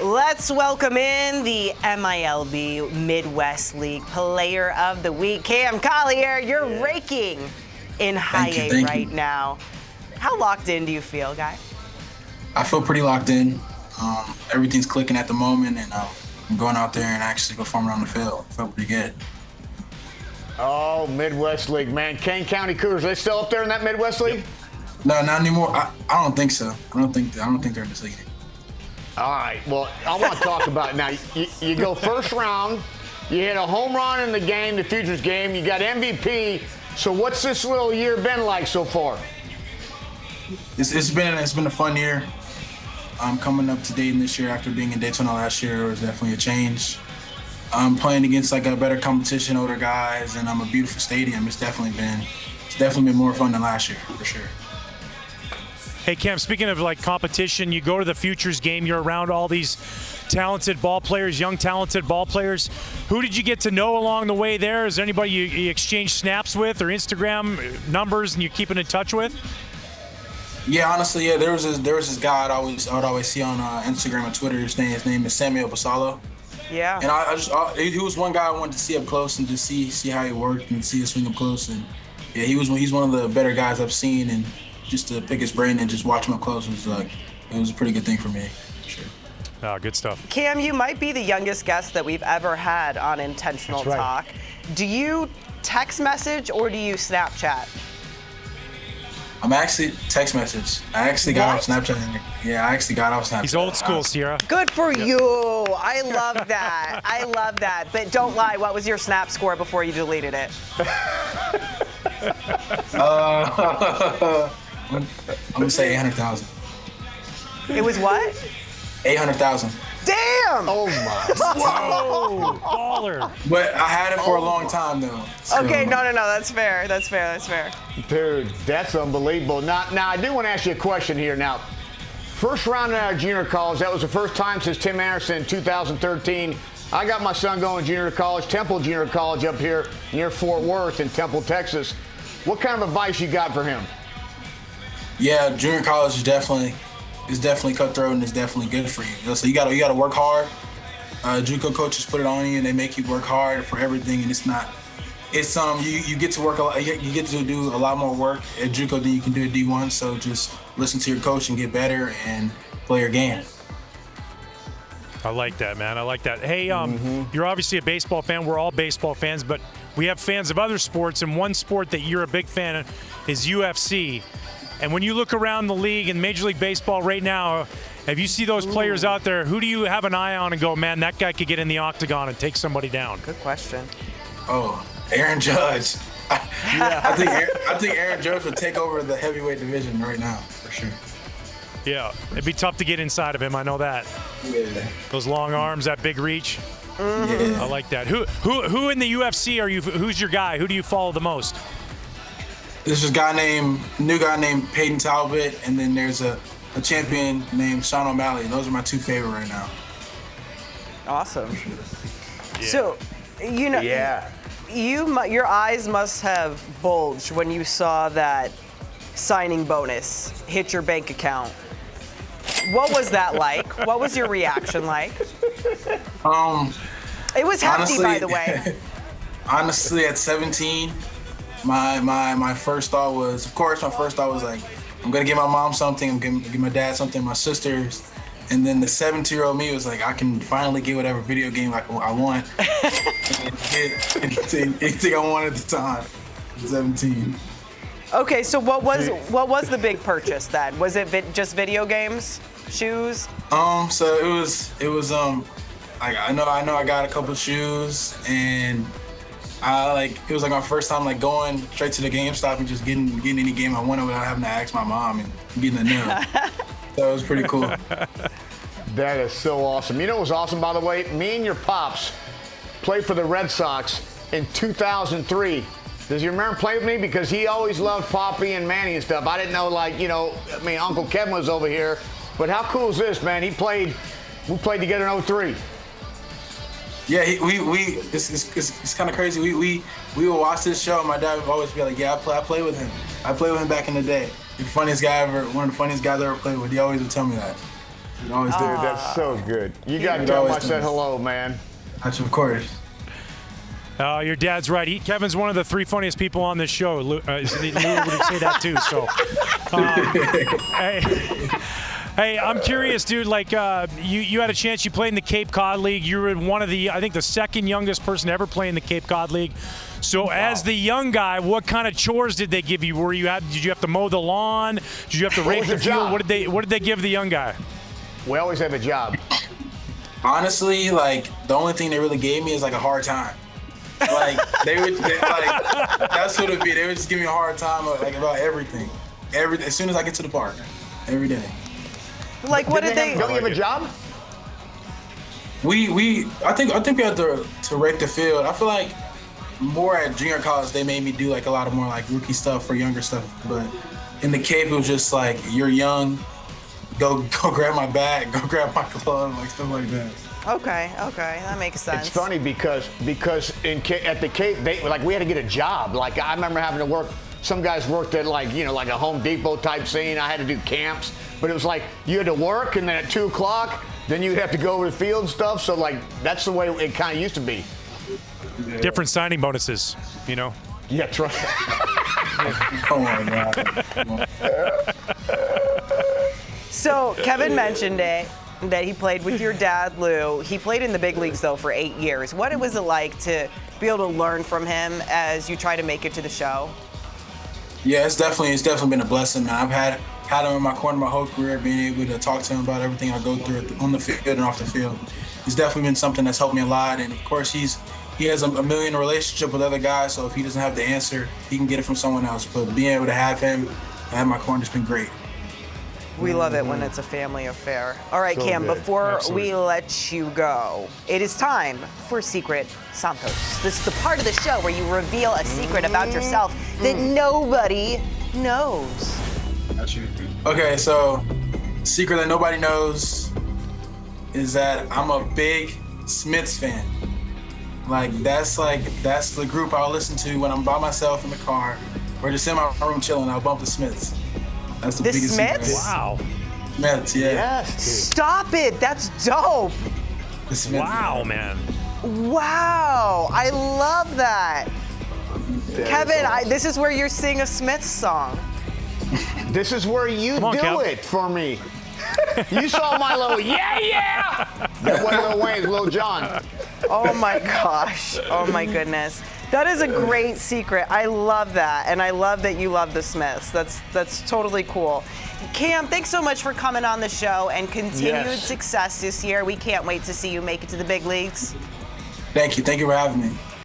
Let's welcome in the MiLB Midwest League Player of the Week, Cam Collier. You're raking in high A right now. How locked in do you feel, guy? I feel pretty locked in. Everything's clicking at the moment, and I'm going out there and actually performing on the field. I feel pretty good. Oh, Midwest League, man. Kane County Cougars, are they still up there in that Midwest League? No, not anymore. I don't think so. I don't think they're in this league. All right, well, I want to talk about it now. You go first round, you hit a home run in the game, the Futures game, you got MVP. So what's this little year been like so far? It's been a fun year. Coming up to Dayton this year after being in Daytona last year was definitely a change. Playing against like a better competition, older guys, and a beautiful stadium. It's definitely been more fun than last year for sure. Hey, Cam, speaking of like competition, you go to the Futures game, you're around all these talented ball players, young talented ball players. Who did you get to know along the way there? Is there anybody you exchange snaps with or Instagram numbers and you're keeping in touch with? Yeah, honestly, yeah. There was this guy I would always see on Instagram and Twitter. His name is Samuel Basalo. Yeah. And he was one guy I wanted to see up close and just see how he worked and see his swing up close. And yeah, he's one of the better guys I've seen, and just to pick his brain and just watch him up close was it was a pretty good thing for me. Sure. Oh, good stuff. Cam, you might be the youngest guest that we've ever had on Intentional Talk. Do you text message or do you Snapchat? I'm actually text message. I actually got off Snapchat. Yeah, I actually got off Snapchat. He's old school, Sierra. Good for you. I love that. I love that. But don't lie. What was your Snap score before you deleted it? I'm gonna say 800,000. It was what? 800,000. Damn! Oh my! Whoa, baller! But I had it for a long time though. So. Okay, no. That's fair. That's fair. Dude, that's unbelievable. Now, I do want to ask you a question here. Now, first round in junior college, that was the first time since Tim Anderson in 2013. I got my son going to junior college, Temple Junior College up here near Fort Worth in Temple, Texas. What kind of advice you got for him? Yeah, junior college is definitely cutthroat and it's definitely good for you. So you gotta work hard. JUCO coaches put it on you and they make you work hard for everything, and you get to work a lot. You get to do a lot more work at JUCO than you can do at D1. So just listen to your coach and get better and play your game. I like that, man. I like that. Hey, you're obviously a baseball fan. We're all baseball fans, but we have fans of other sports, and one sport that you're a big fan of is UFC. And when you look around the league in Major League Baseball right now, if you see those players out there, who do you have an eye on and go, man, that guy could get in the octagon and take somebody down? Good question. Oh, Aaron Judge. I think Aaron Judge would take over the heavyweight division right now, for sure. Yeah, it'd be tough to get inside of him. I know that. Yeah. Those long arms, that big reach. Yeah. I like that. Who in the UFC are you? Who's your guy? Who do you follow the most? There's this new guy named Peyton Talbot, and then there's a champion named Sean O'Malley. Those are my two favorite right now. Awesome. Yeah. So, your eyes must have bulged when you saw that signing bonus hit your bank account. What was that like? What was your reaction like? It was hefty, by the way. Honestly, at 17, my first thought was, like, I'm gonna give my mom something, I'm gonna give my dad something, my sisters, and then the 17-year-old me was like, I can finally get whatever video game I want. anything I want at the time. 17. Okay, so what was the big purchase then? Was it just video games, shoes? So it was I know I got a couple of shoes, and it was like my first time like going straight to the GameStop and just getting any game I wanted without having to ask my mom and getting a new. So it was pretty cool. That is so awesome. You know what was awesome, by the way? Me and your pops played for the Red Sox in 2003. Does you remember playing with me? Because he always loved Poppy and Manny and stuff. I didn't know, Uncle Kevin was over here. But how cool is this, man? We played together in 03. Yeah, it's kind of crazy. We would watch this show, and my dad would always be like, "Yeah, I played with him. I played with him back in the day. The funniest guy ever, one of the funniest guys I ever played with." He always would tell me that. He always Dude, did. that's so good. You got to tell him I said hello, man. Of course. Your dad's right. Kevin's one of the 3 funniest people on this show. Lou would say that too. So, hey, I'm curious, dude. Like, you had a chance. You played in the Cape Cod League. You were one of the, I think, the second youngest person to ever play in the Cape Cod League. So, as the young guy, what kind of chores did they give you? Did you have to mow the lawn? Did you have to rake the field? What did they give the young guy? We always have a job. Honestly, like the only thing they really gave me is like a hard time. Like that's what it'd be. They would just give me a hard time like about everything. As soon as I get to the park, every day. Like what did they? Don't you have a job? I think we had to rake the field. I feel like more at junior college they made me do like a lot of more like rookie stuff for younger stuff. But in the Cape it was just like you're young, go grab my bag, go grab my glove, like stuff like that. Okay, that makes sense. It's funny because at the Cape, we had to get a job. Like I remember having to work. Some guys worked at like a Home Depot type scene. I had to do camps, but it was like you had to work, and then at 2 o'clock, then you'd have to go over the field and stuff. So like that's the way it kind of used to be. Yeah. Different signing bonuses, you know. Yeah, that's right. Oh my God. So Kevin mentioned it, that he played with your dad, Lou. He played in the big leagues, though, for 8 years. What was it like to be able to learn from him as you try to make it to the show? Yeah, it's definitely been a blessing, man. I've had him in my corner my whole career, being able to talk to him about everything I go through on the field and off the field. It's definitely been something that's helped me a lot. And, of course, he has a million relationship with other guys, so if he doesn't have the answer, he can get it from someone else. But being able to have him and my corner has been great. We love it when it's a family affair. All right, So Cam, good. before Absolutely. we let you go, it is time for Secret Santos. This is the part of the show where you reveal a secret about yourself that nobody knows. Got you. Okay, so secret that nobody knows is that I'm a big Smiths fan. That's the group I'll listen to when I'm by myself in the car or just in my room chilling. I'll bump the Smiths. That's the biggest Smiths? secret. Wow. Smiths, yeah. Yes. Stop it. That's dope. The Smiths. Wow, man. Wow. I love that. Kevin, this is where you sing a Smiths song. This is where you Come on, do Kev. it for me. You saw my little yeah. That wasn't Lil Wayne's, Lil Jon. Oh my gosh. Oh my goodness. That is a great secret. I love that. And I love that you love the Smiths. That's totally cool. Cam, thanks so much for coming on the show and continued Yes. success this year. We can't wait to see you make it to the big leagues. Thank you for having me.